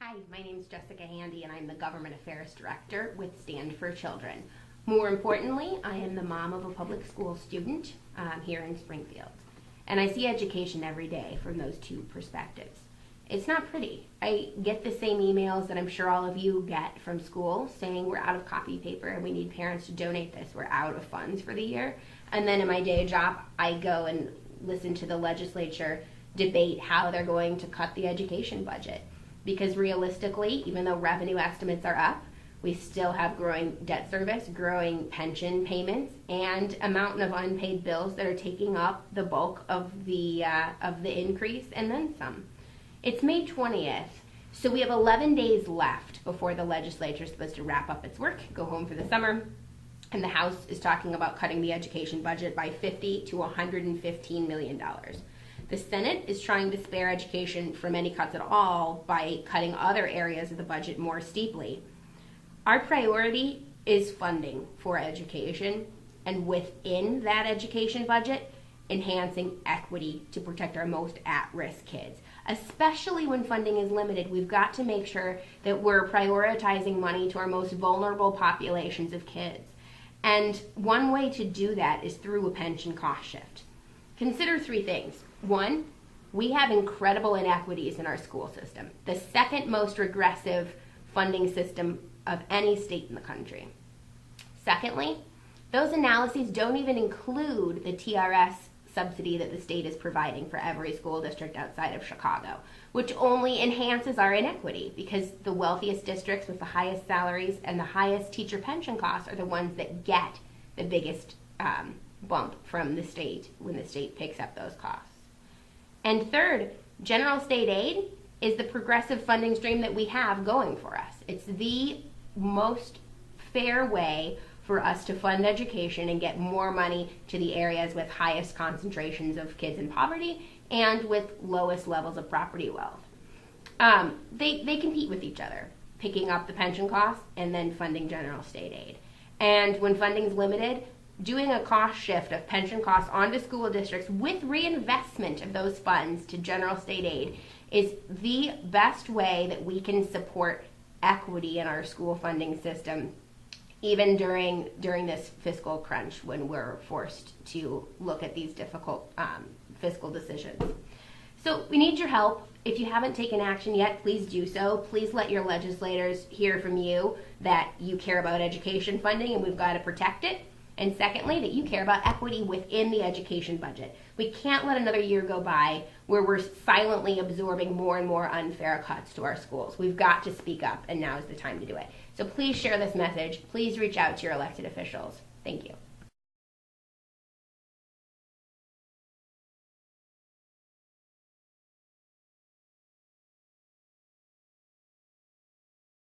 Hi, my name is Jessica Handy and I'm the Government Affairs Director with Stand for Children. More importantly, I am the mom of a public school student here in Springfield. And I see education every day from those two perspectives. It's not pretty. I get the same emails that I'm sure all of you get from school saying we're out of copy paper and we need parents to donate this. We're out of funds for the year. And then in my day job, I go and listen to the legislature debate how they're going to cut the education budget. Because realistically, even though revenue estimates are up, we still have growing debt service, growing pension payments, and a mountain of unpaid bills that are taking up the bulk of the increase and then some. It's May 20th, so we have 11 days left before the legislature is supposed to wrap up its work, go home for the summer, and the House is talking about cutting the education budget by $50 to $115 million. The Senate is trying to spare education from any cuts at all by cutting other areas of the budget more steeply. Our priority is funding for education, and within that education budget, enhancing equity to protect our most at-risk kids. Especially when funding is limited, we've got to make sure that we're prioritizing money to our most vulnerable populations of kids. And one way to do that is through a pension cost shift. Consider three things. One, we have incredible inequities in our school system, the second most regressive funding system of any state in the country. Secondly, those analyses don't even include the TRS subsidy that the state is providing for every school district outside of Chicago, which only enhances our inequity because the wealthiest districts with the highest salaries and the highest teacher pension costs are the ones that get the biggest bump from the state when the state picks up those costs. And third, general state aid is the progressive funding stream that we have going for us. It's the most fair way for us to fund education and get more money to the areas with highest concentrations of kids in poverty and with lowest levels of property wealth. They compete with each other, picking up the pension costs and then funding general state aid. And when funding is limited, doing a cost shift of pension costs onto school districts with reinvestment of those funds to general state aid is the best way that we can support equity in our school funding system, even during this fiscal crunch when we're forced to look at these difficult fiscal decisions. So we need your help. If you haven't taken action yet, please do so. Please let your legislators hear from you that you care about education funding and we've got to protect it. And secondly, that you care about equity within the education budget. We can't let another year go by where we're silently absorbing more and more unfair cuts to our schools. We've got to speak up, and now is the time to do it. So please share this message. Please reach out to your elected officials. Thank you.